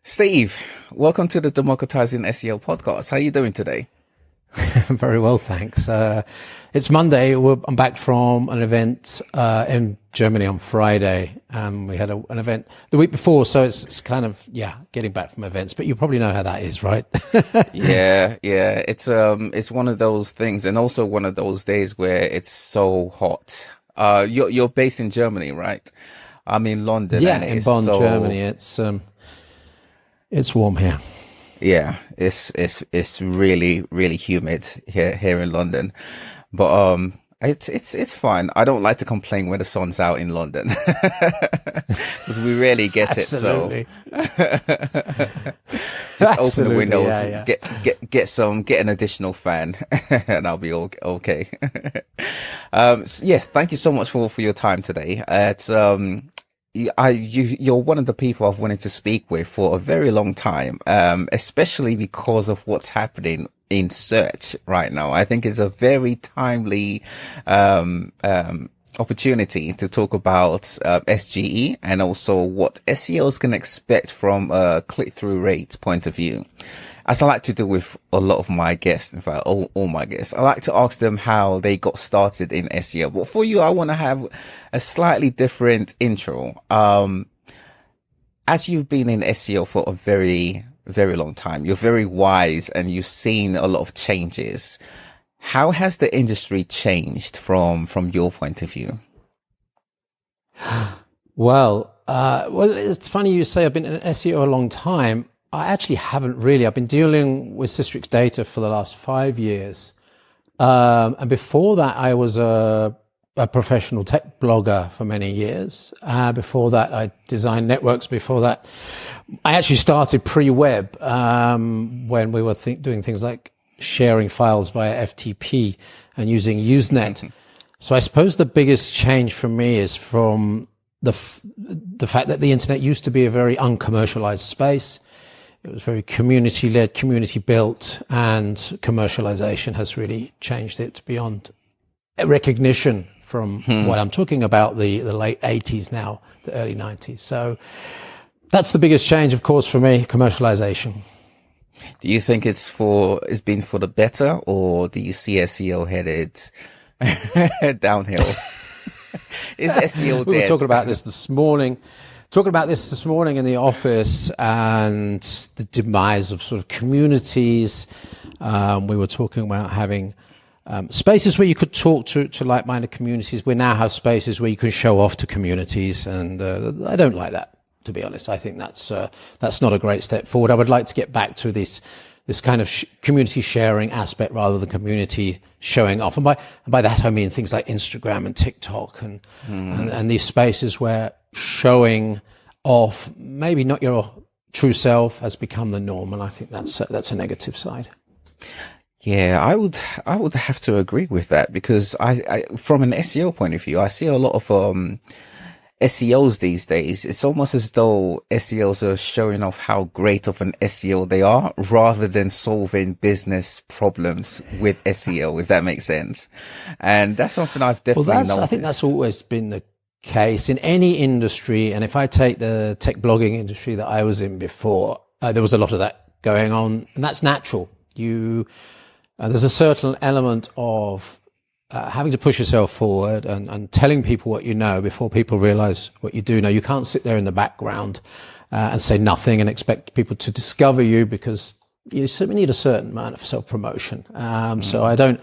Steve, welcome to the Democratizing SEO podcast. How are you doing today? Very well, thanks. It's Monday. I'm back from an event in Germany on Friday. We had an event the week before, so it's kind of, getting back from events. But you probably know how that is, right? Yeah. It's one of those things, and also one of those days where it's so hot. You're based in Germany, right? I'm in London. Yeah, and in Bonn, Germany. It's warm here. Yeah, it's really, really humid here in London, but it's fine. I don't like to complain when the sun's out in London because we rarely get it. So just open the windows, get an additional fan, and I'll be okay. Thank you so much for your time today. You're one of the people I've wanted to speak with for a very long time, especially because of what's happening in search right now. I think it's a very timely opportunity to talk about SGE and also what SEOs can expect from a click-through rate point of view. As I like to do with a lot of my guests, in fact, all my guests, I like to ask them how they got started in SEO. But for you, I want to have a slightly different intro. As you've been in SEO for a very, very long time, you're very wise and you've seen a lot of changes. How has the industry changed from your point of view? Well, it's funny you say I've been in SEO a long time. I actually haven't really. I've been dealing with SISTRIX data for the last 5 years. And before that, I was a professional tech blogger for many years. Before that, I designed networks. Before that, I actually started pre-web when we were doing things like sharing files via FTP and using Usenet. So I suppose the biggest change for me is from the fact that the internet used to be a very uncommercialized space. It was very community-led, community-built, and commercialization has really changed it beyond recognition from what I'm talking about, the late 80s now, the early 90s. So that's the biggest change, of course, for me, commercialization. Do you think it's been for the better, or do you see SEO headed downhill? Is SEO dead? We were talking about this morning. In the office, and the demise of sort of communities. We were talking about having spaces where you could talk to like-minded communities. We now have spaces where you can show off to communities, and I don't like that, to be honest. I think that's not a great step forward. I would like to get back to this kind of community sharing aspect rather than community showing off. And by that I mean things like Instagram and TikTok and these spaces where showing off, maybe not your true self, has become the norm. And I think that's a negative side. Yeah, I would have to agree with that, because I from an SEO point of view, I see a lot of SEOs these days. It's almost as though SEOs are showing off how great of an SEO they are, rather than solving business problems with SEO, if that makes sense. And that's something I've definitely noticed. I think that's always been the case in any industry. And if I take the tech blogging industry that I was in before, there was a lot of that going on, and that's natural. There's a certain element of having to push yourself forward and telling people what you know before people realize what you do know. You can't sit there in the background and say nothing and expect people to discover you, because you certainly need a certain amount of self-promotion. So I don't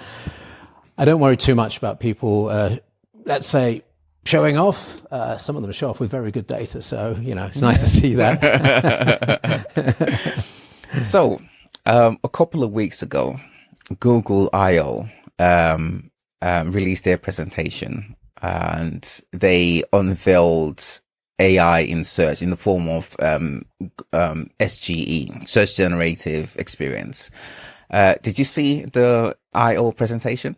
worry too much about people, let's say, showing off. Some of them show off with very good data. So, it's nice to see that. So, a couple of weeks ago, Google I/O released their presentation, and they unveiled AI in search in the form of SGE, Search Generative Experience. Did you see the I/O presentation?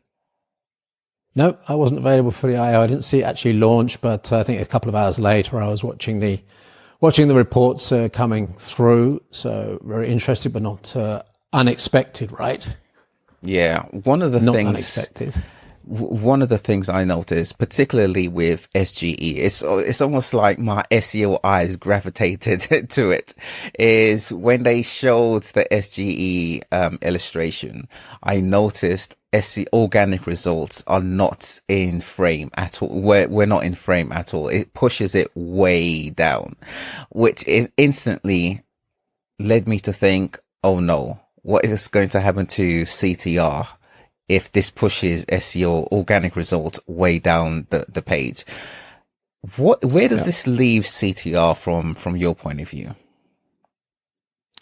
No, I wasn't available for the I/O. I didn't see it actually launch, but I think a couple of hours later I was watching the reports coming through. So very interested, but not unexpected, right? Yeah, one of the not things. Unexpected. one of the things I noticed, particularly with SGE, it's almost like my SEO eyes gravitated to it, is when they showed the SGE illustration, I noticed SEO organic results are not in frame at all. We're not in frame at all. It pushes it way down, which instantly led me to think, oh no, what is going to happen to CTR if this pushes SEO organic results way down the page? Where does this leave CTR from your point of view?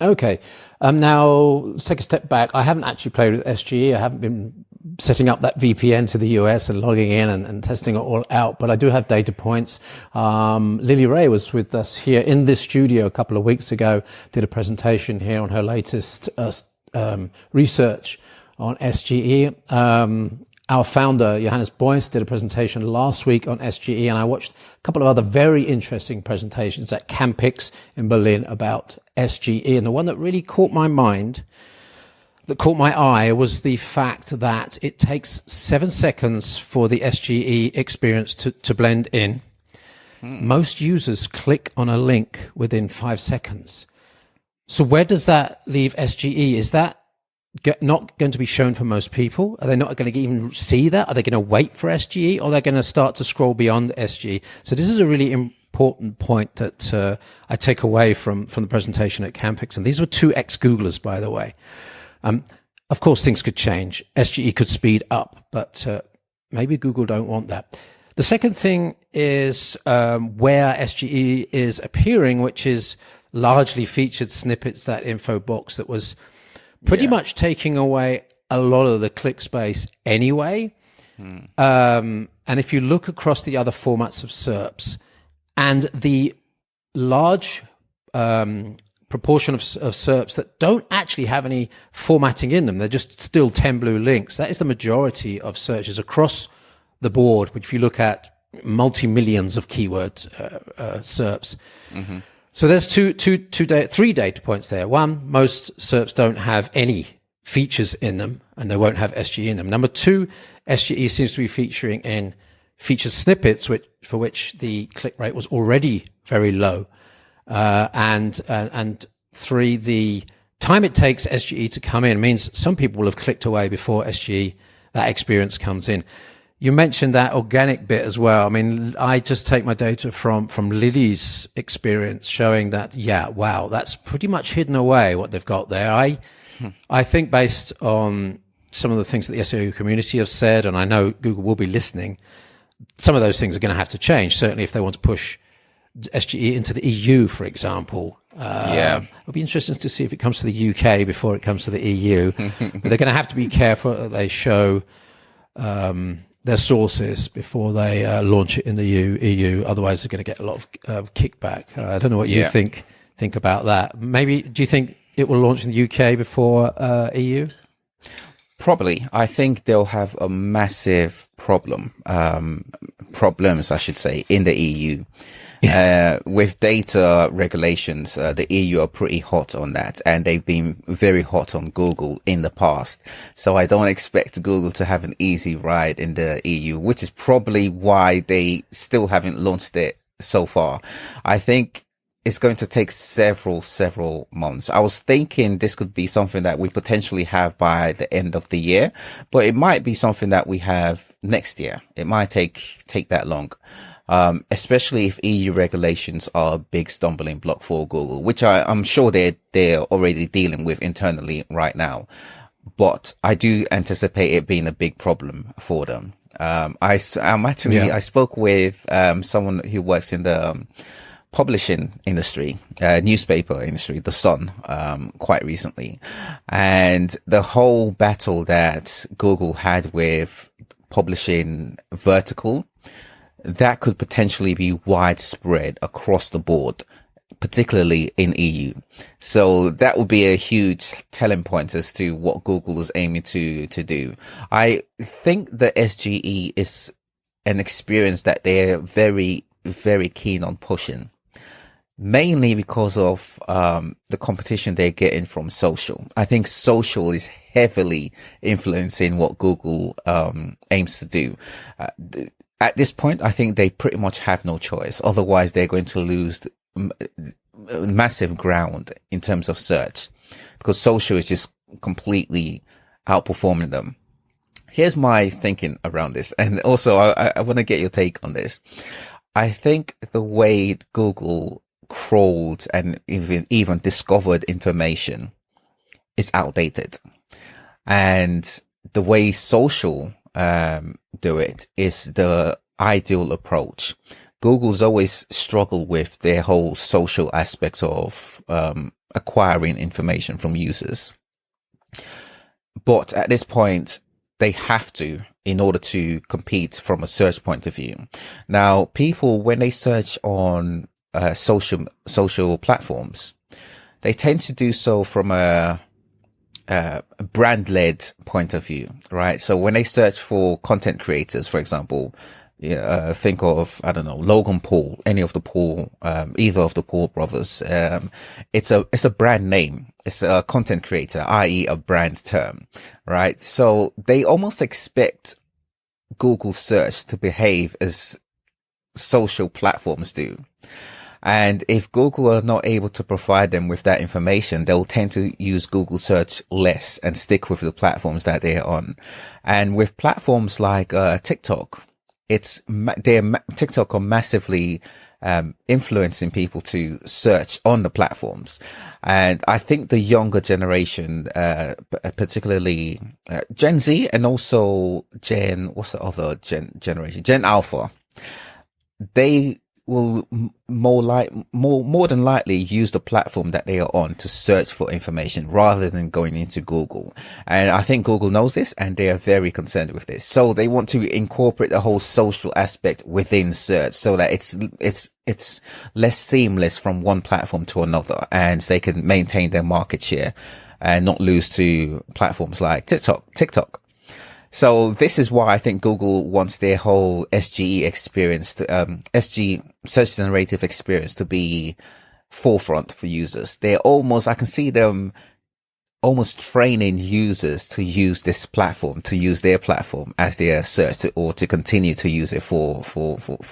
Okay. Now let's take a step back. I haven't actually played with SGE. I haven't been setting up that VPN to the US and logging in and testing it all out, but I do have data points. Lily Ray was with us here in this studio a couple of weeks ago, did a presentation here on her latest research on SGE. Our founder, Johannes Boyce, did a presentation last week on SGE, and I watched a couple of other very interesting presentations at Campix in Berlin about SGE. And the one that really caught my eye was the fact that it takes 7 seconds for the SGE experience to blend in. Most users click on a link within 5 seconds. So where does that leave SGE? Is that not going to be shown for most people? Are they not going to even see that? Are they going to wait for SGE, or are they going to start to scroll beyond SGE? So this is a really important point that I take away from the presentation at Campix. And these were 2 ex-Googlers, by the way. Of course, things could change. SGE could speed up, but maybe Google don't want that. The second thing is where SGE is appearing, which is largely featured snippets, that info box that was pretty much taking away a lot of the click space anyway. And if you look across the other formats of SERPs, and the large proportion of SERPs that don't actually have any formatting in them, they're just still 10 blue links. That is the majority of searches across the board, which if you look at multi-millions of keyword SERPs. So there's three data points there. One, most SERPs don't have any features in them, and they won't have SGE in them. Number 2, SGE seems to be featuring in feature snippets, for which the click rate was already very low. And 3, the time it takes SGE to come in means some people will have clicked away before SGE, that experience, comes in. You mentioned that organic bit as well. I mean, I just take my data from Lily's experience showing that, wow, that's pretty much hidden away what they've got there. I think based on some of the things that the SEO community have said, and I know Google will be listening, some of those things are going to have to change, certainly if they want to push SGE into the EU, for example. It'll be interesting to see if it comes to the UK before it comes to the EU. But they're going to have to be careful that they show their sources before they launch it in the EU. Otherwise, they're going to get a lot of kickback. I don't know what you think about that. Maybe, do you think it will launch in the UK before EU? Probably. I think they'll have a massive problems, I should say, in the EU. With data regulations, the EU are pretty hot on that, and they've been very hot on Google in the past. So I don't expect Google to have an easy ride in the EU, which is probably why they still haven't launched it so far. I think it's going to take several months. I was thinking this could be something that we potentially have by the end of the year, but it might be something that we have next year. It might take that long. Especially if EU regulations are a big stumbling block for Google, which I'm sure they're already dealing with internally right now. But I do anticipate it being a big problem for them. I spoke with someone who works in the publishing industry, newspaper industry, The Sun, quite recently, and the whole battle that Google had with publishing vertical, that could potentially be widespread across the board, particularly in EU. So that would be a huge telling point as to what Google is aiming to do. I think the SGE is an experience that they're very, very keen on pushing. mainly because of the competition they're getting from social. I think social is heavily influencing what Google aims to do. At this point, I think they pretty much have no choice. Otherwise, they're going to lose massive ground in terms of search, because social is just completely outperforming them. Here's my thinking around this. And also, I want to get your take on this. I think the way Google crawled and even discovered information is outdated. And the way social do it is the ideal approach. Google's always struggled with their whole social aspect of acquiring information from users. But at this point, they have to, in order to compete from a search point of view. Now, people, when they search on social platforms, they tend to do so from a brand-led point of view, right? So when they search for content creators, for example, think of, I don't know, Logan Paul, any of the Paul, either of the Paul brothers. It's a brand name. It's a content creator, i.e. a brand term, right? So they almost expect Google search to behave as social platforms do. And if Google are not able to provide them with that information, they'll tend to use Google search less and stick with the platforms that they're on. And with platforms like TikTok, TikTok are massively influencing people to search on the platforms. And I think the younger generation, particularly Gen Z and also what's the other generation? Gen Alpha, they will more than likely use the platform that they are on to search for information rather than going into Google. And I think Google knows this, and they are very concerned with this. So they want to incorporate the whole social aspect within search so that it's less seamless from one platform to another, and they can maintain their market share and not lose to platforms like TikTok. So this is why I think Google wants their whole SGE experience, SG search generative experience, to be forefront for users. I can see them almost training users to use this platform, to use their platform as their search, or to continue to use it for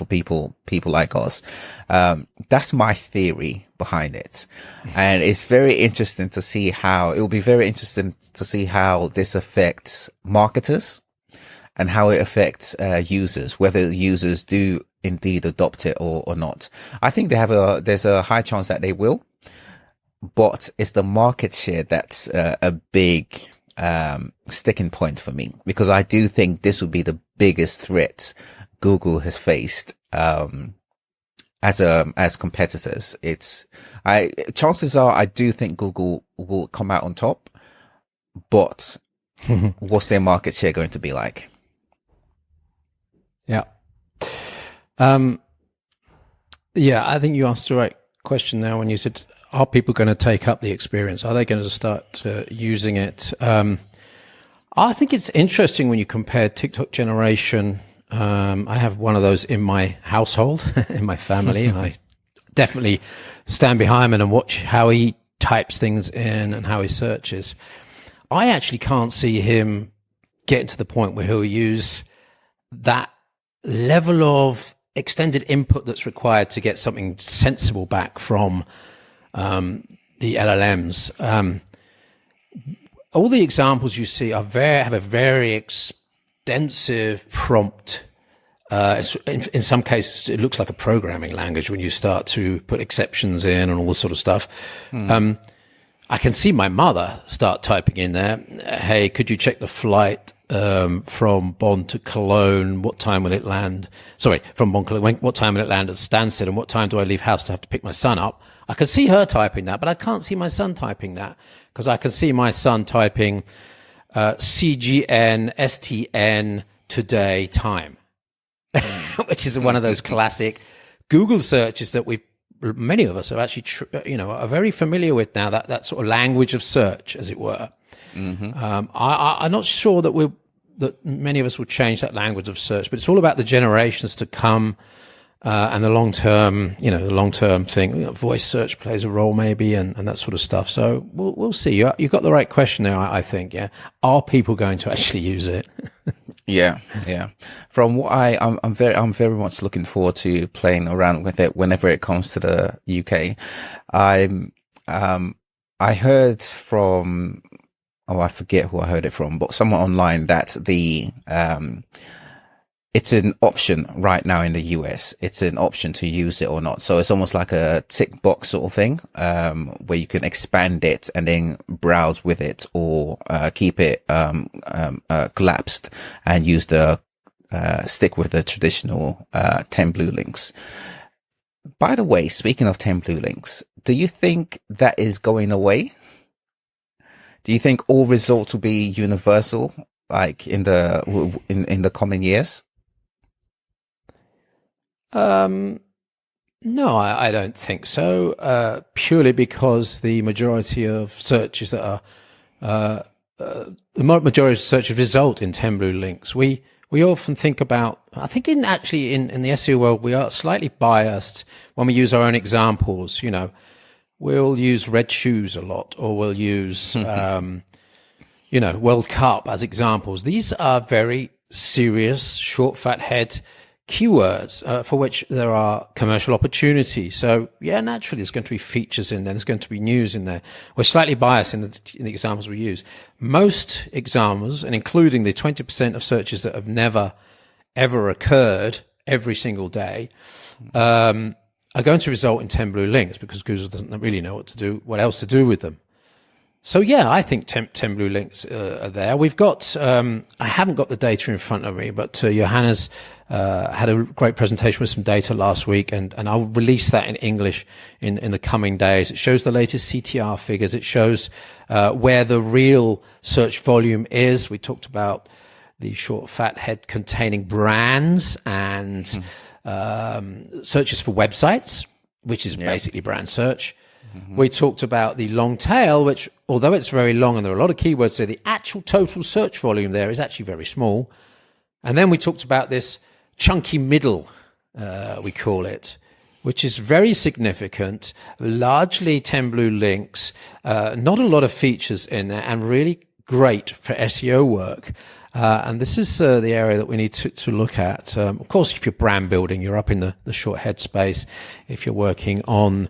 people like us. That's my theory behind it. And it will be very interesting to see how this affects marketers and how it affects users, whether users do indeed adopt it or not. I think there's a high chance that they will. But it's the market share that's a big sticking point for me, because I do think this will be the biggest threat Google has faced as competitors. Chances are I do think Google will come out on top, but what's their market share going to be like? Yeah. Yeah, I think you asked the right question there when you said, are people going to take up the experience? Are they going to start using it? I think it's interesting when you compare TikTok generation. I have one of those in my household, in my family, and I definitely stand behind him and watch how he types things in and how he searches. I actually can't see him getting to the point where he'll use that level of extended input that's required to get something sensible back from the LLMs. All the examples you see have a very extensive prompt. In some cases, it looks like a programming language when you start to put exceptions in and all this sort of stuff. I can see my mother start typing in there, hey, could you check the flight from Bonn to Cologne? What time will it land? Sorry, from Bonn to Cologne. What time will it land at Stansted? And what time do I leave house to have to pick my son up? I can see her typing that, but I can't see my son typing that, because I can see my son typing CGN, STN, today, time, which is one of those classic Google searches that many of us have actually, are very familiar with now, that sort of language of search, as it were. Mm-hmm. I'm not sure that many of us will change that language of search, but it's all about the generations to come and the long-term thing, voice search plays a role maybe, and that sort of stuff. So we'll see. You've got the right question there, I think. Yeah, are people going to actually use it? Yeah. From what I'm very much looking forward to playing around with it whenever it comes to the UK. I heard from, I forget who I heard it from, but someone online that it's an option right now in the US. It's an option to use it or not. So it's almost like a tick box sort of thing, where you can expand it and then browse with it, or keep it collapsed and use stick with the traditional 10 blue links. By the way, speaking of 10 blue links, do you think that is going away? Do you think all results will be universal, like in the coming years? No, I don't think so. Purely because the majority of searches that are the majority of searches result in 10 blue links. We often think about, I think in the SEO world, we are slightly biased when we use our own examples. We'll use red shoes a lot, or we'll use, World Cup as examples. These are very serious, short, fat head keywords for which there are commercial opportunities. So yeah, naturally there's going to be features in there. There's going to be news in there. We're slightly biased in the examples we use. Most examples, and including the 20% of searches that have never ever occurred every single day, are going to result in 10 blue links, because Google doesn't really know what else to do with them. So yeah, I think 10 blue links are there. We've got, I haven't got the data in front of me, but Johanna's had a great presentation with some data last week, and I'll release that in English in the coming days. It shows the latest CTR figures. It shows where the real search volume is. We talked about the short fat head containing brands and searches for websites, which is basically brand search. We talked about the long tail, which, although it's very long and there are a lot of keywords there, the actual total search volume there is actually very small. And then we talked about this chunky middle, we call it, which is very significant, largely 10 blue links, not a lot of features in there, and really great for SEO work. And this is the area that we need to look at. Of course, if you're brand building, you're up in the short head space. If you're working on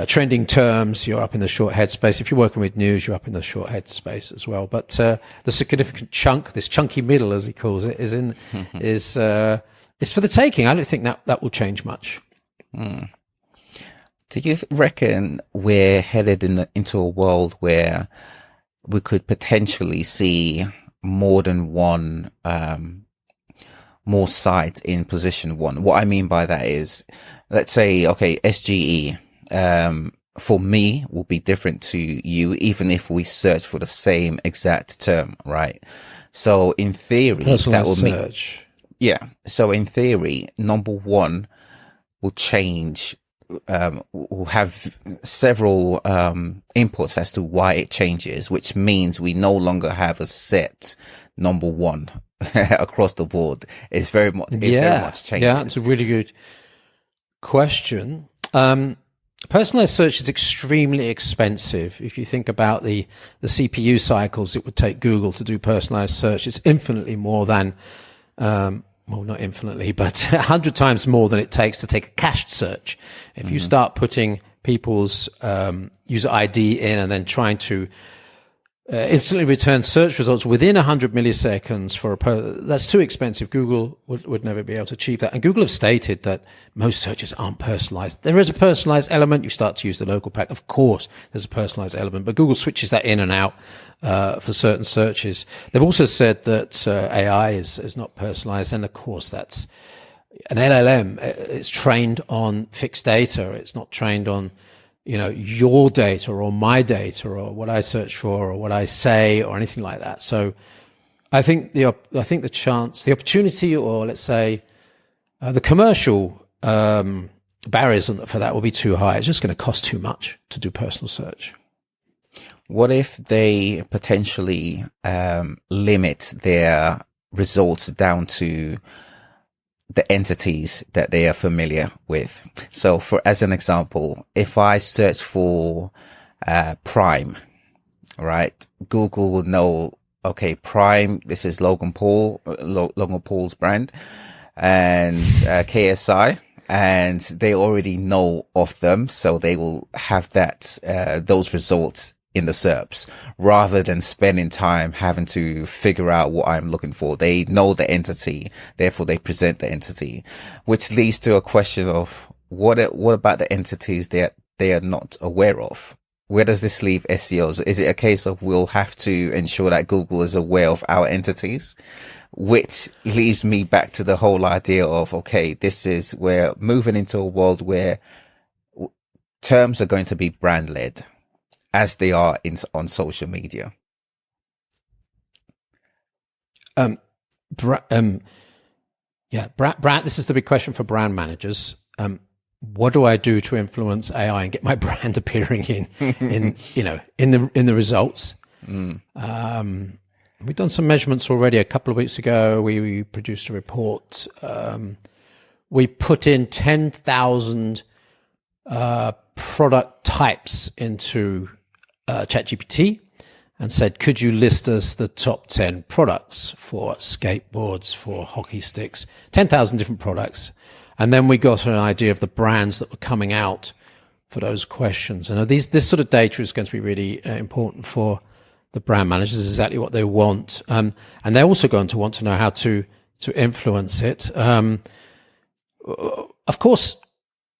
trending terms, you're up in the short head space. If you're working with news, you're up in the short head space as well. But the significant chunk, this chunky middle, as he calls it, is for the taking. I don't think that will change much. Do you reckon we're headed into a world where we could potentially see more than one, more sites in position one? What I mean by that is, let's say, okay, SGE, for me will be different to you, even if we search for the same exact term, right? So in theory, that will search. So in theory, number one will change, will have several inputs as to why it changes, which means we no longer have a set number one across the board. It's very much changes. Yeah, it's a really good question. Personalized search is extremely expensive. If you think about the CPU cycles it would take Google to do personalized search, it's infinitely more than, well, not infinitely, but 100 times more than it takes to take a cached search. If you start putting people's user ID in and then trying to instantly return search results within 100 milliseconds that's too expensive. Google would never be able to achieve that. And Google have stated that most searches aren't personalized. There is a personalized element. You start to use the local pack. Of course, there's a personalized element, but Google switches that in and out for certain searches. They've also said that AI is not personalized. And of course, that's an LLM. It's trained on fixed data. It's not trained on your data or my data or what I search for or what I say or anything like that. So I think the opportunity, or let's say the commercial barriers for that will be too high. It's just going to cost too much to do personal search. What if they potentially limit their results down to the entities that they are familiar with. So as an example, if I search for Prime, right, Google will know, okay, Prime, this is Logan Paul's brand, and KSI, and they already know of them, so they will have those results in the SERPs, rather than spending time having to figure out what I'm looking for. They know the entity, therefore they present the entity, which leads to a question of what about the entities that they are not aware of? Where does this leave SEOs? Is it a case of we'll have to ensure that Google is aware of our entities? Which leads me back to the whole idea of, okay, we're moving into a world where terms are going to be brand led, as they are on social media. Brand. This is the big question for brand managers. What do I do to influence AI and get my brand appearing in the results? We've done some measurements already. A couple of weeks ago, we produced a report. We put in 10,000 product types into ChatGPT and said, could you list us the top 10 products for skateboards, for hockey sticks, 10,000 different products. And then we got an idea of the brands that were coming out for those questions. And this sort of data is going to be really important for the brand managers, exactly what they want. And they're also going to want to know how to influence it. Of course,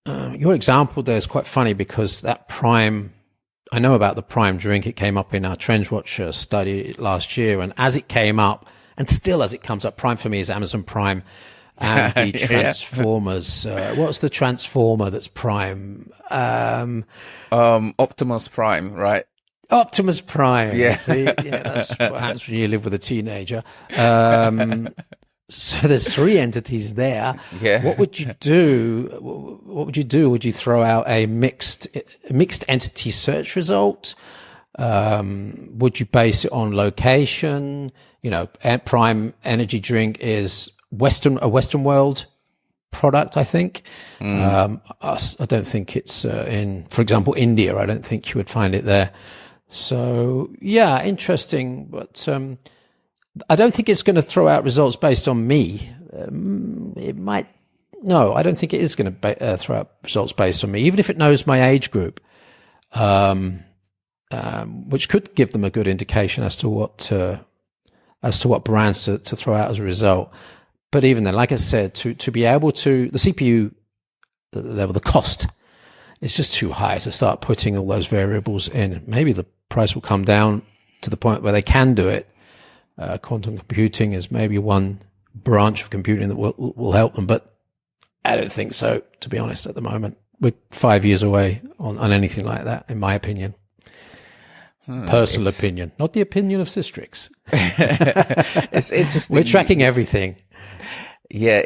your example there is quite funny, because that Prime, I know about the Prime drink. It came up in our TrendWatch study last year. And as it came up, and still as it comes up, Prime for me is Amazon Prime and the Transformers. What's the Transformer that's Prime? Optimus Prime, right? Optimus Prime. Yeah. See? Yeah, that's what happens when you live with a teenager. So there's three entities there. Yeah. What would you do? Would you throw out a mixed entity search result? Would you base it on location? Prime energy drink is a Western world product, I think. I don't think it's in, for example, India. I don't think you would find it there. So yeah, interesting, but I don't think it's going to throw out results based on me. It might. No, I don't think it is going to throw out results based on me, even if it knows my age group, which could give them a good indication as to what brands to throw out as a result. But even then, like I said, to be able to, the CPU level, the cost, it's just too high to start putting all those variables in. Maybe the price will come down to the point where they can do it. Quantum computing is maybe one branch of computing that will help them, but I don't think so, to be honest, at the moment. We're 5 years away on anything like that, in my opinion. Personal opinion, not the opinion of SISTRIX. It's interesting. We're tracking everything. Yeah,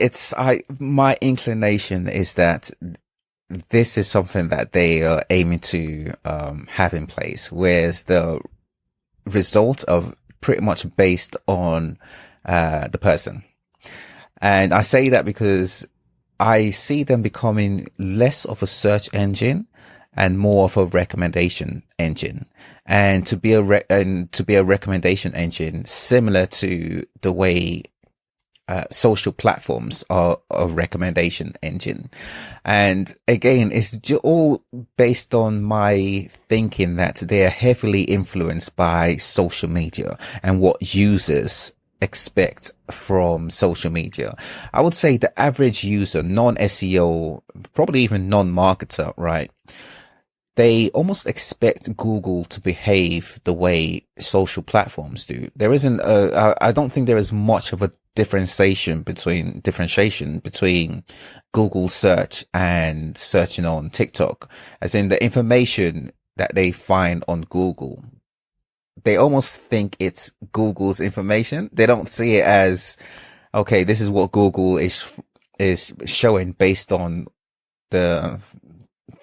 my inclination is that this is something that they are aiming to have in place, whereas the results are pretty much based on the person. And I say that because I see them becoming less of a search engine and more of a recommendation engine. And to be a recommendation engine, similar to the way social platforms are a recommendation engine. And again, it's all based on my thinking that they are heavily influenced by social media and what users expect from social media. I would say the average user, non-SEO, probably even non-marketer, right? They almost expect Google to behave the way social platforms do. There isn't I don't think there is much of a differentiation between Google search and searching on TikTok, as in the information that they find on Google. They almost think it's Google's information. They don't see it as, okay, this is what Google is showing based on the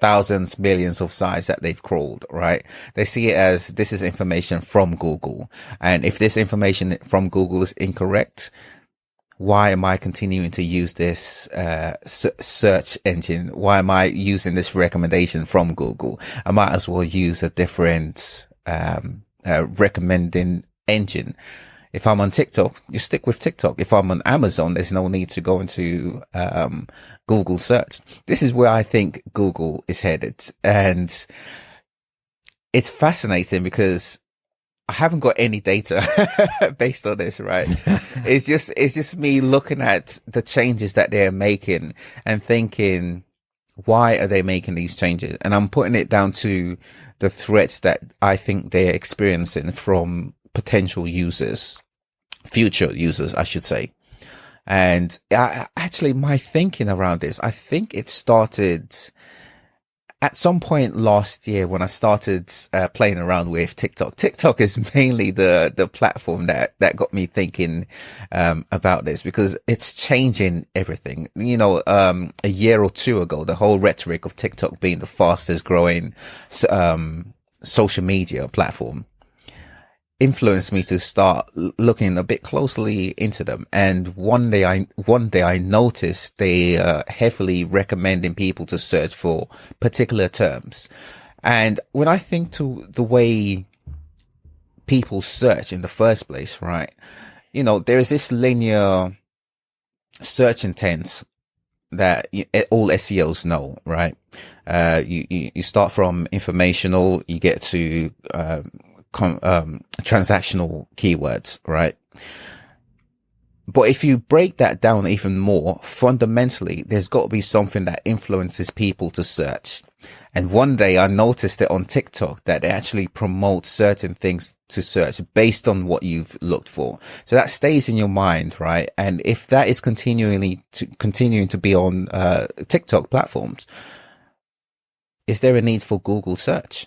thousands, millions of sites that they've crawled, right? They see it as, this is information from Google. And if this information from Google is incorrect, why am I continuing to use this search engine? Why am I using this recommendation from Google? I might as well use a different recommending engine. If I'm on TikTok, you stick with TikTok. If I'm on Amazon, there's no need to go into Google search. This is where I think Google is headed. And it's fascinating because I haven't got any data based on this, right? It's just me looking at the changes that they're making and thinking, why are they making these changes? And I'm putting it down to the threats that I think they're experiencing from potential users, future users, I should say. And actually, my thinking around this, I think it started at some point last year when I started playing around with TikTok. TikTok is mainly the platform that got me thinking about this, because it's changing everything. You know, a year or two ago, the whole rhetoric of TikTok being the fastest growing social media platform influenced me to start looking a bit closely into them. And one day I noticed they heavily recommending people to search for particular terms. And when I think to the way people search in the first place, right? You know, there is this linear search intent that all SEOs know, right? You start from informational, you get to transactional keywords, right? But if you break that down even more, fundamentally, there's got to be something that influences people to search. And one day I noticed it on TikTok that they actually promote certain things to search based on what you've looked for. So that stays in your mind, right? And if that is continuing to be on TikTok platforms, is there a need for Google search?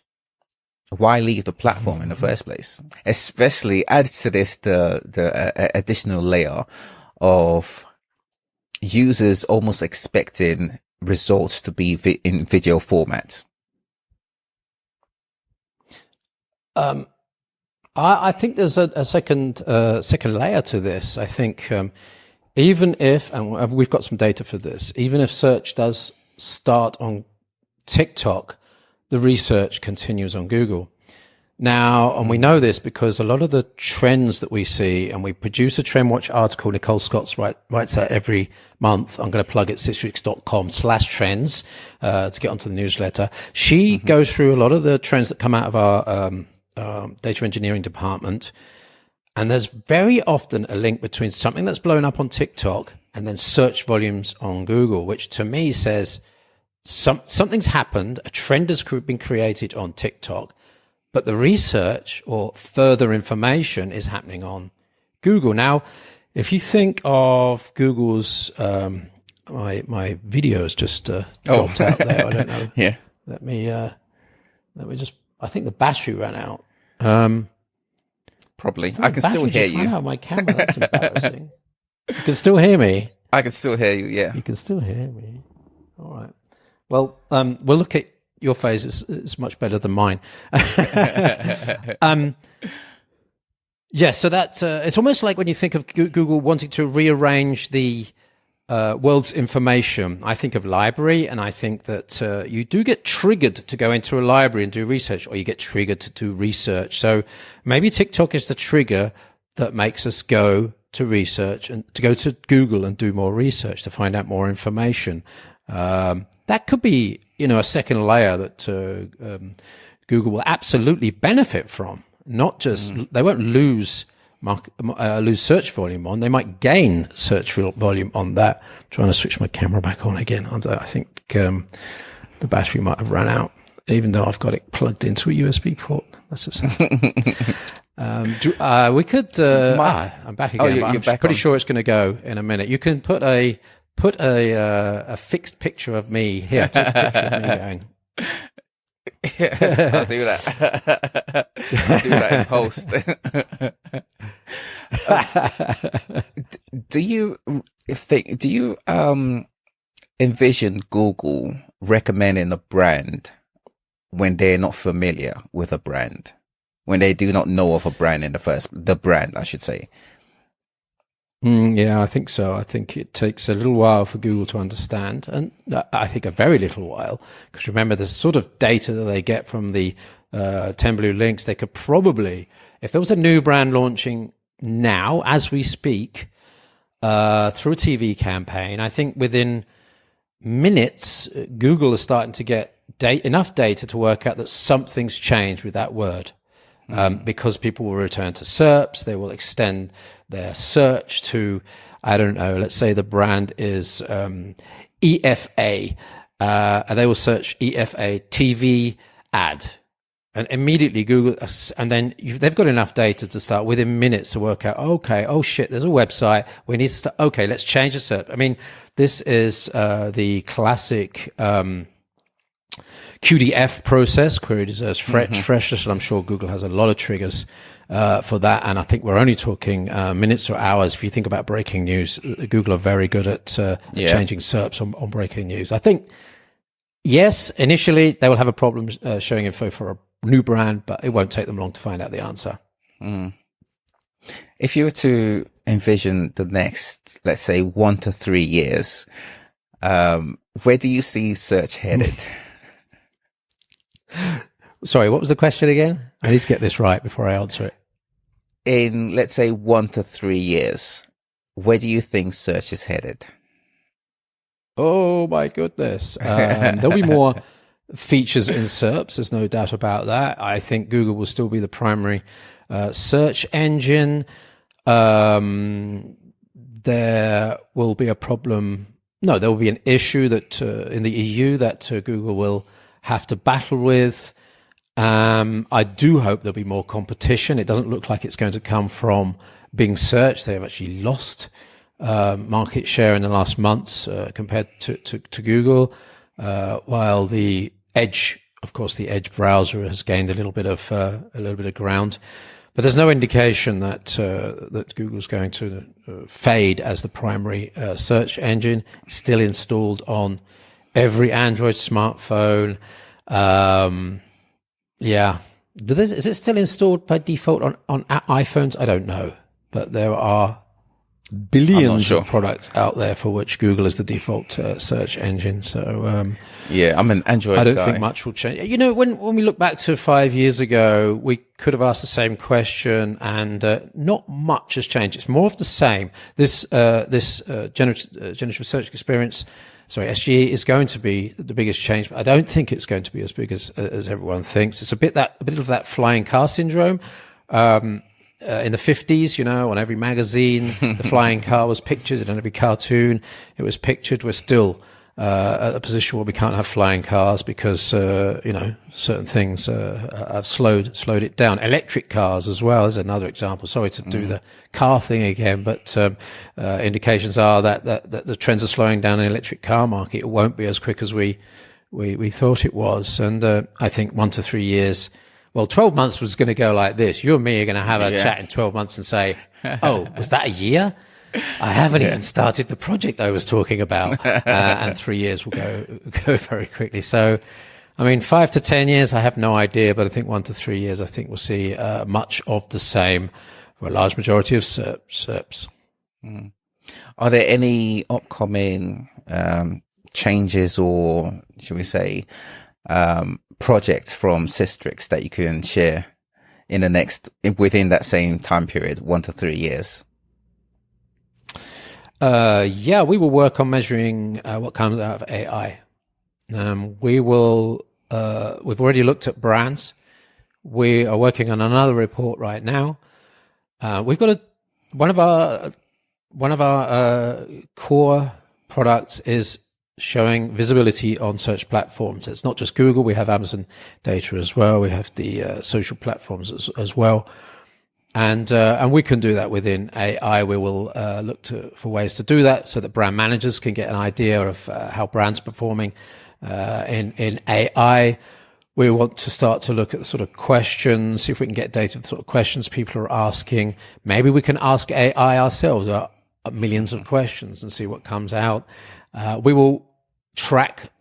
Why leave the platform in the first place? Especially add to this the additional layer of users almost expecting results to be in video format. I think there's a second layer to this. I think even if, and we've got some data for this, even if search does start on TikTok, the research continues on Google. Now, and we know this because a lot of the trends that we see, and we produce a Trend Watch article, Nicole Scott's writes that every month. I'm going to plug it, sistrix.com/trends, to get onto the newsletter. She goes through a lot of the trends that come out of our data engineering department. And there's very often a link between something that's blown up on TikTok and then search volumes on Google, which to me says, something's happened, a trend has been created on TikTok, but the research or further information is happening on Google. Now, if you think of Google's, my video's just dropped out there. I don't know. Yeah. Let me just, I think the battery ran out. Probably. I can still hear you. Ran out of my camera. That's embarrassing. You can still hear me? I can still hear you, yeah. You can still hear me. All right. Well, we'll look at your face. It's much better than mine. Yeah, so that's it's almost like when you think of Google wanting to rearrange the world's information. I think of library, and I think that you do get triggered to go into a library and do research, or you get triggered to do research. So maybe TikTok is the trigger that makes us go to research and to go to Google and do more research to find out more information. That could be, a second layer that Google will absolutely benefit from. Not just they won't lose search volume on. They might gain search volume on that. I'm trying to switch my camera back on again. I think the battery might have run out, even though I've got it plugged into a USB port. That's just we could. I'm back again. I'm pretty sure it's going to go in a minute. You can put a fixed picture of me here. Take a picture of me going. I'll do that. I'll do that in post. Do you envision Google recommending a brand when they're not familiar with a brand, when they do not know of a brand the brand, I should say? Yeah, I think so. I think it takes a little while for Google to understand, and I think a very little while, because remember the sort of data that they get from the 10 blue links. They could probably, if there was a new brand launching now as we speak, through a TV campaign, I think within minutes, Google is starting to get enough data to work out that something's changed with that word. Because people will return to SERPs, they will extend their search to, I don't know, let's say the brand is EFA, and they will search EFA TV ad. And immediately Google, and then they've got enough data to start within minutes to work out, okay, oh shit, there's a website. We need to start, okay, let's change the SERP. I mean, this is the classic QDF process, query deserves freshness, and I'm sure Google has a lot of triggers for that. And I think we're only talking minutes or hours. If you think about breaking news, Google are very good at changing SERPs on breaking news. I think, yes, initially they will have a problem showing info for a new brand, but it won't take them long to find out the answer. If you were to envision the next, let's say, 1 to 3 years, where do you see search headed? Sorry, what was the question again? I need to get this right before I answer it. In, let's say, 1 to 3 years, where do you think search is headed? Oh my goodness. There'll be more features in SERPs. There's no doubt about that. I think Google will still be the primary search engine. There will be a problem. No, there will be an issue that in the EU that Google will have to battle with. I do hope there'll be more competition. It doesn't look like it's going to come from Bing Search. They have actually lost market share in the last months compared to Google, while the Edge, of course, the Edge browser has gained a little bit of ground. But there's no indication that that Google's going to fade as the primary search engine. It's still installed on every Android smartphone. Is it still installed by default on iPhones? I don't know, but there are billions of products out there for which Google is the default search engine. So I'm an Android guy. I don't think much will change. You know, when we look back to 5 years ago, we could have asked the same question, and not much has changed. It's more of the same. This generative search experience, SGE, is going to be the biggest change, but I don't think it's going to be as big as everyone thinks. It's a bit of that flying car syndrome. In the 50s, you know, on every magazine, the flying car was pictured, and on every cartoon, it was pictured. We're still at a position where we can't have flying cars because, certain things have slowed it down. Electric cars as well is another example. Sorry to do the car thing again, but indications are that the trends are slowing down in the electric car market. It won't be as quick as we thought it was. And I think 1 to 3 years, 12 months was going to go like this. You and me are going to have a chat in 12 months and say, oh, was that a year? I haven't even started the project I was talking about. And 3 years will go very quickly. So, I mean, 5 to 10 years, I have no idea, but I think 1 to 3 years, I think we'll see much of the same for a large majority of SERPs. Are there any upcoming changes, or should we say, projects from SISTRIX that you can share within that same time period, 1 to 3 years? We will work on measuring what comes out of AI. We've already looked at brands. We are working on another report right now. We've got one of our core products is showing visibility on search platforms. It's not just Google. We have Amazon data as well. We have the social platforms as well. And we can do that within AI. We will look for ways to do that so that brand managers can get an idea of how brands are performing in AI. We want to start to look at the sort of questions, see if we can get data of the sort of questions people are asking. Maybe we can ask AI ourselves millions of questions and see what comes out. We will track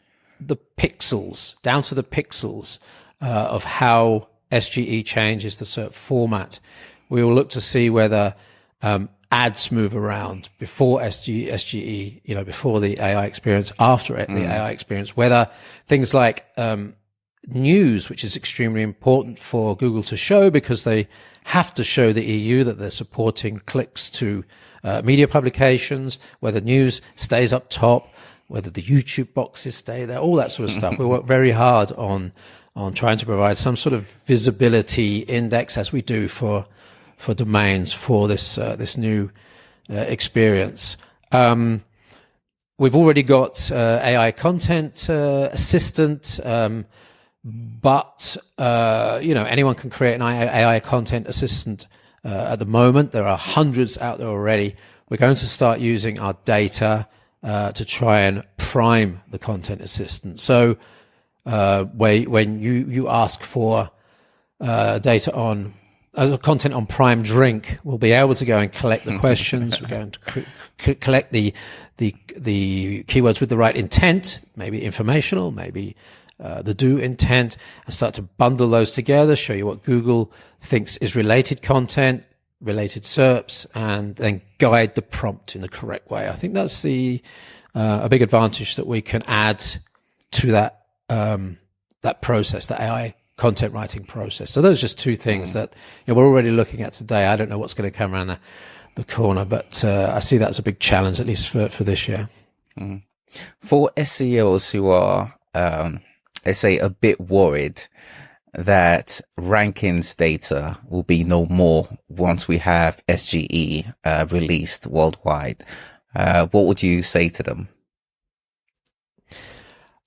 the pixels, down to the pixels, of how SGE changes the SERP format. We will look to see whether ads move around before SGE, before the AI experience, after the AI experience, whether things like news, which is extremely important for Google to show because they have to show the EU that they're supporting clicks to media publications, whether news stays up top, whether the YouTube boxes stay there, all that sort of stuff. We work very hard on trying to provide some sort of visibility index, as we do for domains for this new experience. We've already got AI content assistant, but anyone can create an AI content assistant at the moment. There are hundreds out there already. We're going to start using our data to try and prime the content assistant. So when you ask for data on content on prime drink, we'll be able to go and collect the questions. We're going to collect the keywords with the right intent, maybe informational, maybe the do intent, and start to bundle those together, show you what Google thinks is related content, related SERPs, and then guide the prompt in the correct way. I think that's a big advantage that we can add to that process, the AI content writing process. So those are just two things that we're already looking at today. I don't know what's going to come around the corner, but I see that as a big challenge, at least for this year. For SEOs who are, let's say, a bit worried that rankings data will be no more once we have SGE released worldwide, what would you say to them?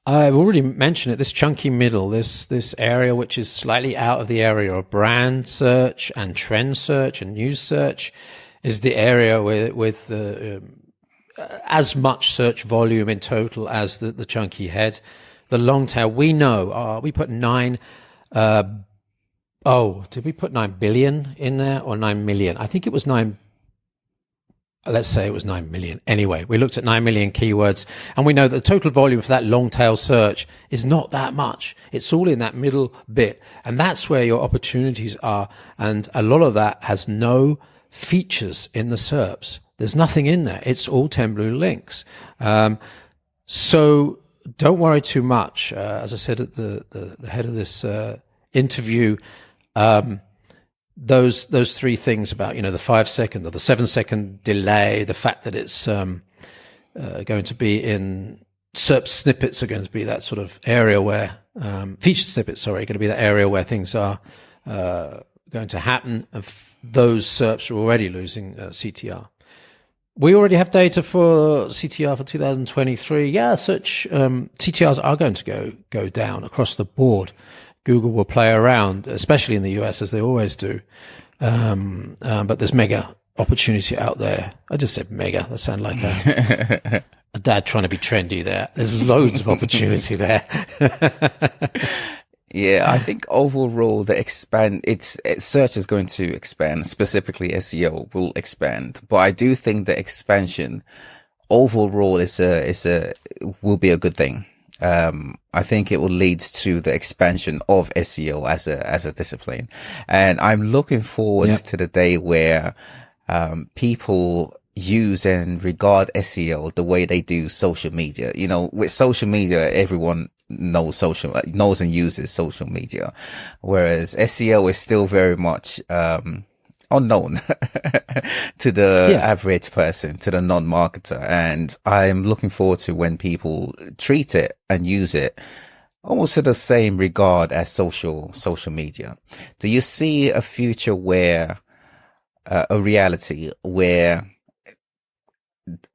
I've already mentioned it, this chunky middle, this area which is slightly out of the area of brand search and trend search and news search, is the area with as much search volume in total as the chunky head. The long tail, we know, we put 9, did we put 9 billion in there or 9 million? I think it was 9. Let's say it was 9 million. Anyway, we looked at 9 million keywords, and we know that the total volume for that long tail search is not that much. It's all in that middle bit, and that's where your opportunities are. And a lot of that has no features in the SERPs. There's nothing in there. It's all 10 blue links. So don't worry too much. As I said at the head of this interview, those three things about, the 5 second or the 7 second delay, the fact that it's going to be in SERP snippets are going to be that sort of area where featured snippets, are going to be the area where things are going to happen. And those SERPs are already losing CTR. We already have data for CTR for 2023. Yeah, such CTRs are going to go down across the board. Google will play around, especially in the US, as they always do. But there's mega opportunity out there. I just said mega. That sounded like a dad trying to be trendy there. There's loads of opportunity there. Yeah, I think overall search is going to expand, specifically SEO will expand. But I do think the expansion overall will be a good thing. I think it will lead to the expansion of SEO as a discipline. And I'm looking forward to the day where people use and regard SEO the way they do social media. With social media, everyone knows and uses social media, whereas SEO is still very much unknown to the average person, to the non-marketer. And I'm looking forward to when people treat it and use it almost to the same regard as social media. Do you see a future where a reality where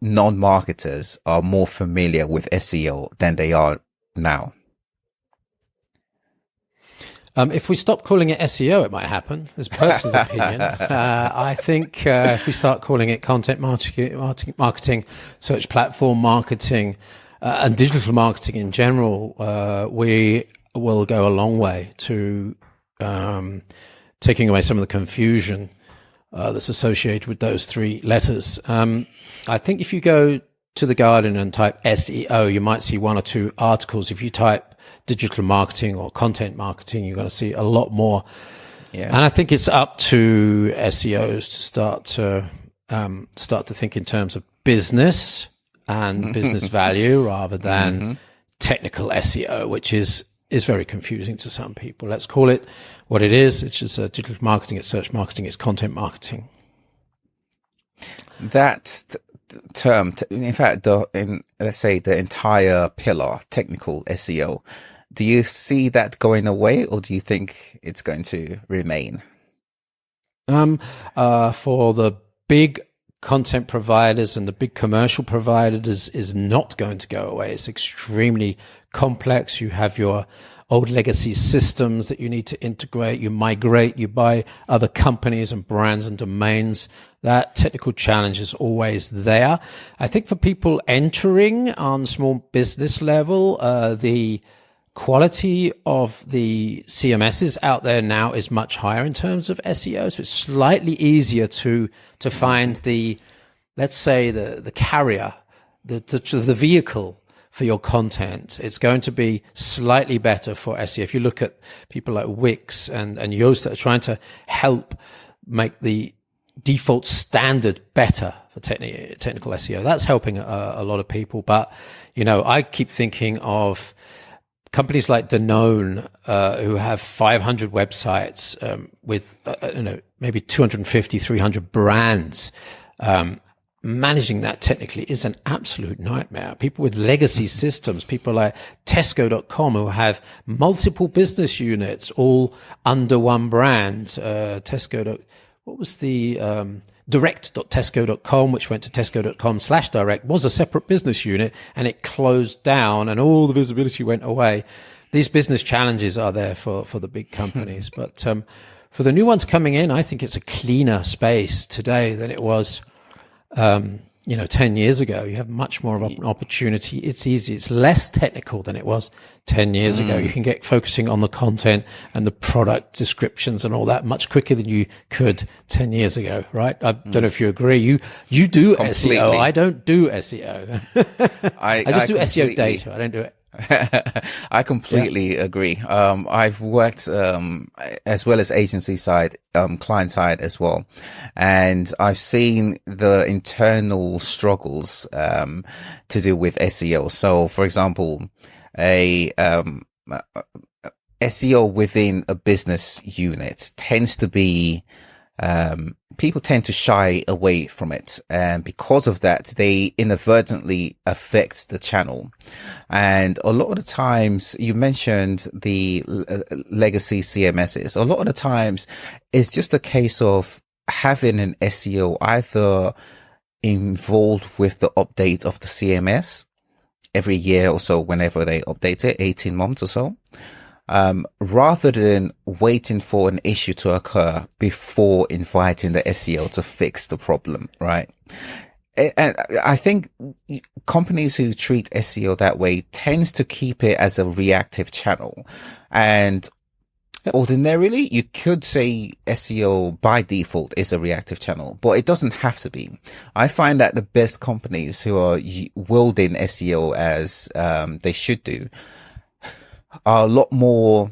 non-marketers are more familiar with SEO than they are now? If we stop calling it SEO, it might happen. There's a personal opinion. I think if we start calling it content marketing, search platform marketing, and digital marketing in general, we will go a long way to taking away some of the confusion that's associated with those three letters. I think if you go to The Guardian and type SEO, you might see one or two articles. If you type digital marketing or content marketing, you're going to see a lot more. Yeah. And I think it's up to SEOs to start start to think in terms of business and business value rather than technical SEO, which is very confusing to some people. Let's call it what it is. It's just digital marketing, it's search marketing, it's content marketing. That term, in fact, let's say the entire pillar, technical SEO, do you see that going away, or do you think it's going to remain? For the big content providers and the big commercial providers is not going to go away. It's extremely complex. You have your old legacy systems that you need to integrate. You migrate, you buy other companies and brands and domains. That technical challenge is always there. I think for people entering on small business level, the quality of the CMSs out there now is much higher in terms of SEO. So it's slightly easier to find the, let's say the carrier, the vehicle for your content. It's going to be slightly better for SEO. If you look at people like Wix and Yoast that are trying to help make the default standard better for technical SEO, that's helping a lot of people. But, I keep thinking of companies like Danone, who have 500 websites, with, maybe 250, 300 brands. Managing that technically is an absolute nightmare. People with legacy systems, people like Tesco.com, who have multiple business units all under one brand. What was the, direct.tesco.com, which went to tesco.com/direct, was a separate business unit, and it closed down and all the visibility went away. These business challenges are there for the big companies. But for the new ones coming in, I think it's a cleaner space today than it was 10 years ago. You have much more of an opportunity. It's easy. It's less technical than it was 10 years ago. You can get focusing on the content and the product descriptions and all that much quicker than you could 10 years ago, right? I don't know if you agree. You do completely. SEO. I don't do SEO. I just do SEO data. I don't do it. I completely agree. I've worked, as well as agency side, client side as well. And I've seen the internal struggles, to do with SEO. So for example, SEO within a business unit tends to be, people tend to shy away from it. And because of that, they inadvertently affect the channel. And a lot of the times, you mentioned the legacy CMSs. A lot of the times it's just a case of having an SEO either involved with the update of the CMS every year or so, whenever they update it, 18 months or so. Rather than waiting for an issue to occur before inviting the SEO to fix the problem, right? And I think companies who treat SEO that way tends to keep it as a reactive channel. And ordinarily, you could say SEO by default is a reactive channel, but it doesn't have to be. I find that the best companies who are wielding SEO as they should do are a lot more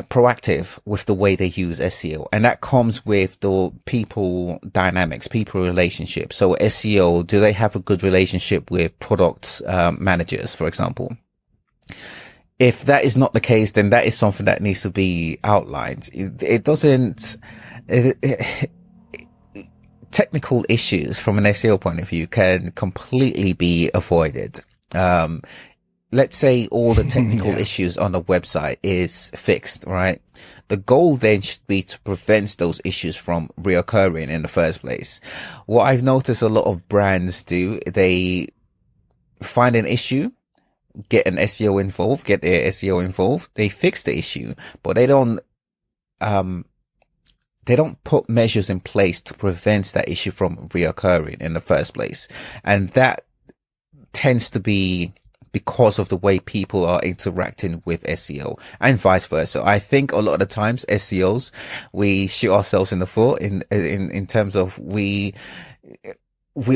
proactive with the way they use SEO. And that comes with the people dynamics, people relationships. So SEO, do they have a good relationship with product managers, for example? If that is not the case, then that is something that needs to be outlined. Technical issues from an SEO point of view can completely be avoided. Let's say all the technical issues on the website is fixed, right? The goal then should be to prevent those issues from reoccurring in the first place. What I've noticed a lot of brands do, they find an issue, get an SEO involved, get their SEO involved, they fix the issue, but they don't put measures in place to prevent that issue from reoccurring in the first place. And that tends to be because of the way people are interacting with SEO and vice versa. I think a lot of the times SEOs, we shoot ourselves in the foot in terms of we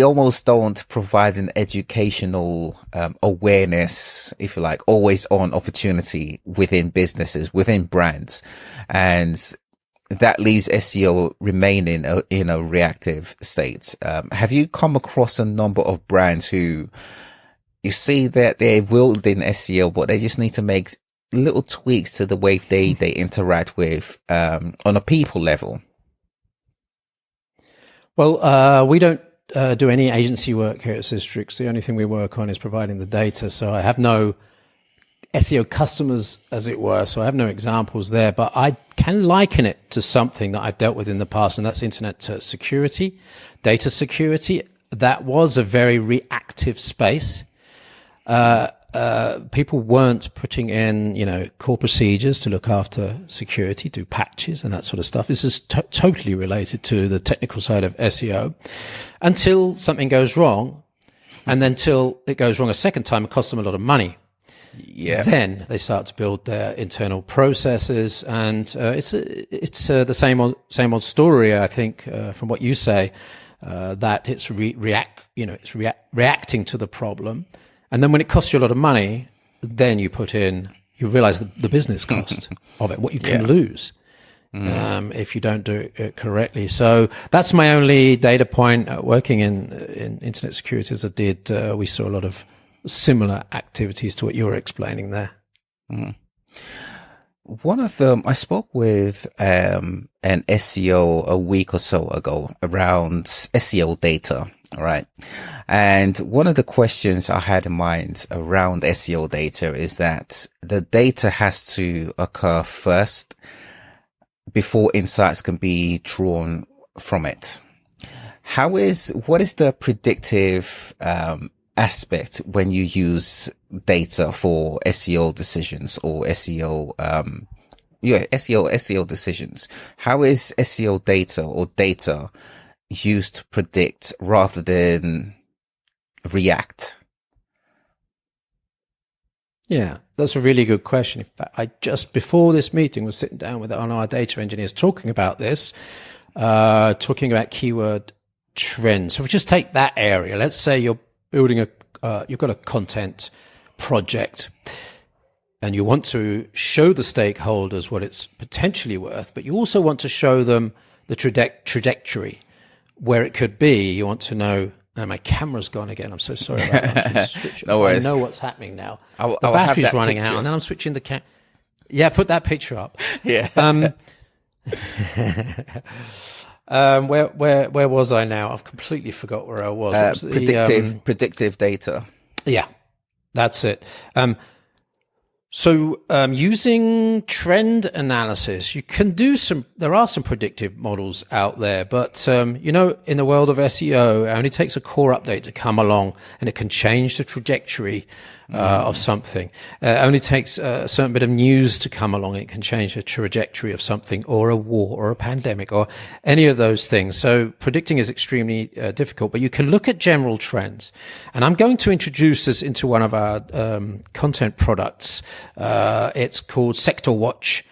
almost don't provide an educational awareness, if you like, always on opportunity within businesses, within brands. And that leaves SEO remaining in a reactive state. Have you come across a number of brands who you see that they're wielding SEO, but they just need to make little tweaks to the way they interact with on a people level? Well, we don't do any agency work here at SISTRIX. The only thing we work on is providing the data. So I have no SEO customers, as it were. So I have no examples there, but I can liken it to something that I've dealt with in the past, and that's internet security, data security. That was a very reactive space. People weren't putting in, core procedures to look after security, do patches and that sort of stuff. This is totally related to the technical side of SEO until something goes wrong. And then till it goes wrong a second time, it costs them a lot of money. Yeah. Then they start to build their internal processes, and it's the same old story. I think from what you say, that it's reacting to the problem, and then when it costs you a lot of money, then you realize the business cost of it, what you can lose if you don't do it correctly. So that's my only data point. Working in internet security as I did, we saw a lot of similar activities to what you were explaining there. One of them, I spoke with an SEO a week or so ago around SEO data, all right? And one of the questions I had in mind around SEO data is that the data has to occur first before insights can be drawn from it. What is the predictive aspect when you use data for SEO decisions or SEO decisions? How is SEO data or data used to predict rather than react? Yeah, that's a really good question. In fact, I just before this meeting was sitting down with our data engineers talking about this, talking about keyword trends. So if we just take that area, let's say you're building you've got a content project and you want to show the stakeholders what it's potentially worth, but you also want to show them the trajectory where it could be. You want to know, my camera's gone again. I'm so sorry about that. No worries. I know what's happening now. The battery's running out, and then I'm switching the Yeah, put that picture up. Yeah. Where was I now? I've completely forgot where I was. Predictive data. Yeah, that's it. So using trend analysis, you can do there are some predictive models out there, but in the world of SEO, it only takes a core update to come along and it can change the trajectory of something. It only takes a certain bit of news to come along. It can change the trajectory of something, or a war or a pandemic or any of those things. So predicting is extremely difficult, but you can look at general trends. And I'm going to introduce this into one of our content products. It's called Sector Watch.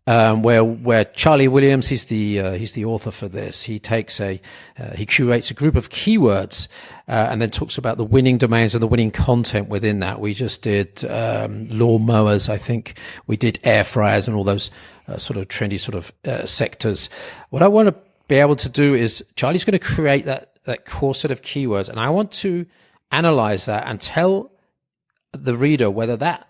Where Charlie Williams, he's the author for this. He takes he curates a group of keywords, and then talks about the winning domains and the winning content within that. We just did, lawnmowers. I think we did air fryers and all those, sort of trendy sort of, sectors. What I want to be able to do is Charlie's going to create that core set of keywords, and I want to analyze that and tell the reader whether that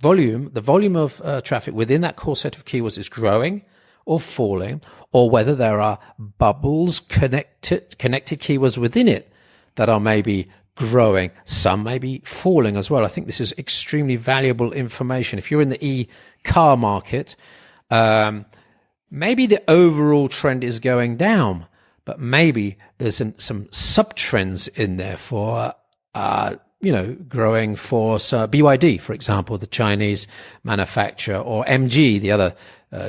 the volume of traffic within that core set of keywords is growing or falling, or whether there are bubbles, connected keywords within it that are maybe growing. Some may be falling as well. I think this is extremely valuable information. If you're in the e-car market, maybe the overall trend is going down, but maybe there's some sub-trends in there for growing for BYD, for example, the Chinese manufacturer, or MG, the other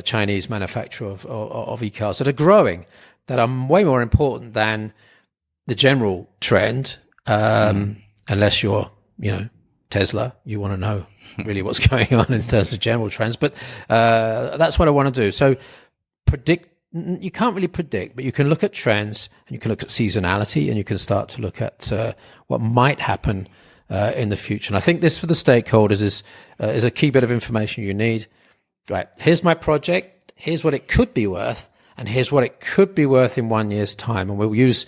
Chinese manufacturer of e-cars that are growing, that are way more important than the general trend. Unless you're, Tesla, you want to know really what's going on in terms of general trends. But that's what I want to do. So you can't really predict, but you can look at trends, and you can look at seasonality, and you can start to look at what might happen in the future. And I think this, for the stakeholders, is a key bit of information you need. Right, here's my project. here's what it could be worth, and here's what it could be worth in 1 year's time. And we'll use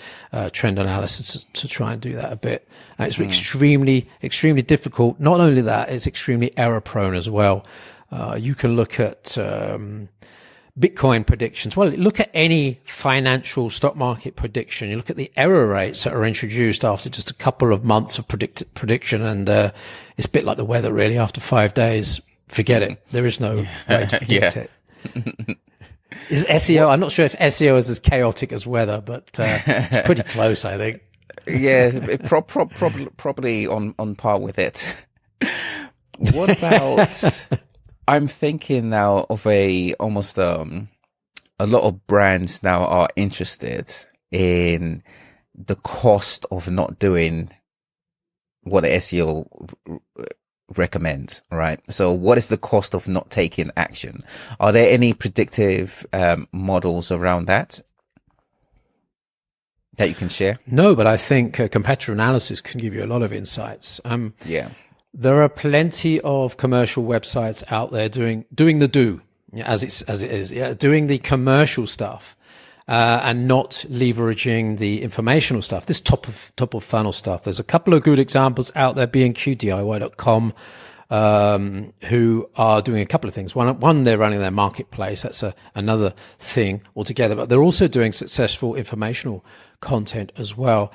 trend analysis to try and do that a bit. And it's extremely, extremely difficult. Not only that, it's extremely error prone as well. You can look at Bitcoin predictions. Well, look at any financial stock market prediction. You look at the error rates that are introduced after just a couple of months of prediction. And it's a bit like the weather, really. After 5 days, forget it. There is no way to predict it. Is SEO? I'm not sure if SEO is as chaotic as weather, but it's pretty close, I think. Yeah, probably on par with it. What about? I'm thinking now of almost a lot of brands now are interested in the cost of not doing what the SEO recommends, right? So what is the cost of not taking action? Are there any predictive models around that you can share? No, but I think competitor analysis can give you a lot of insights. There are plenty of commercial websites out there doing the do, as it is, doing the commercial stuff, and not leveraging the informational stuff, this top of funnel stuff. There's a couple of good examples out there, BNQDIY.com, who are doing a couple of things. One, they're running their marketplace. That's another thing altogether, but they're also doing successful informational content as well.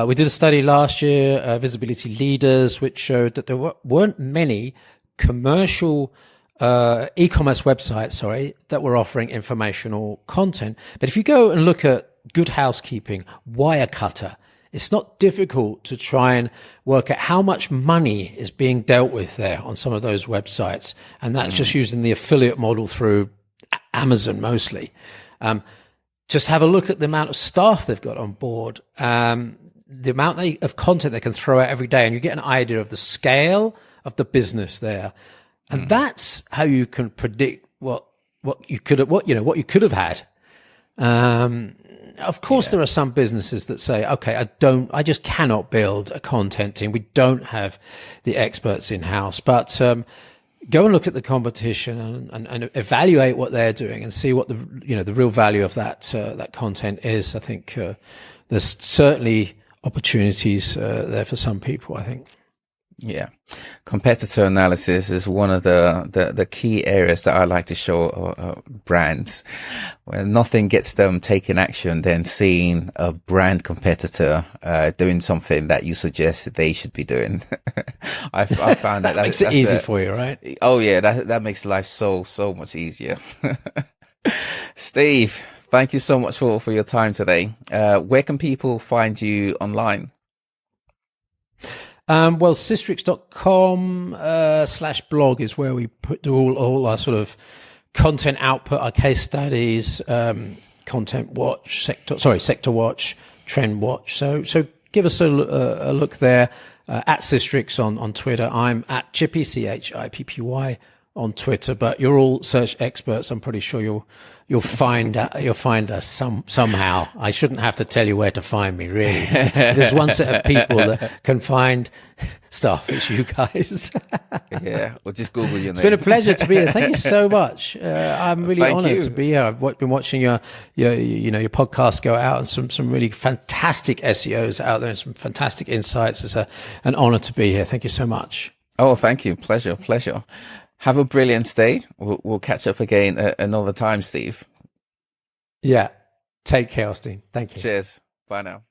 We did a study last year, Visibility Leaders, which showed that there weren't many commercial e-commerce websites, that were offering informational content. But if you go and look at Good Housekeeping, Wirecutter, it's not difficult to try and work out how much money is being dealt with there on some of those websites. And that's just using the affiliate model through Amazon mostly. Just have a look at the amount of staff they've got on board, the amount of content they can throw out every day, and you get an idea of the scale of the business there. And that's how you can predict what you could have had. Of course, there are some businesses that say, okay, I just cannot build a content team. We don't have the experts in house, but, go and look at the competition and evaluate what they're doing and see what the real value of that content is. I think, there's certainly opportunities, there for some people, I think. Yeah. Competitor analysis is one of the key areas that I like to show brands. When nothing gets them taking action, then seeing a brand competitor doing something that you suggest that they should be doing. I found that makes it easy for you, right? Oh yeah, that makes life so much easier. Steve, thank you so much for your time today. Where can people find you online? Well, SISTRIX.com /blog is where we do all our sort of content output, our case studies, content watch, sector watch, trend watch. So give us a look there. At SISTRIX on Twitter. I'm at Chippy, CHIPPY on Twitter, but you're all search experts. I'm pretty sure you'll find us somehow. I shouldn't have to tell you where to find me, really. There's one set of people that can find stuff. It's you guys. Yeah, well, just Google your name. It's been a pleasure to be here. Thank you so much. I'm really honored to be here. I've been watching your podcast go out, and some really fantastic SEOs out there and some fantastic insights. It's an honor to be here. Thank you so much. Oh, thank you. Pleasure. Have a brilliant day. We'll catch up again another time, Steve. Yeah. Take care, Austine. Thank you. Cheers. Bye now.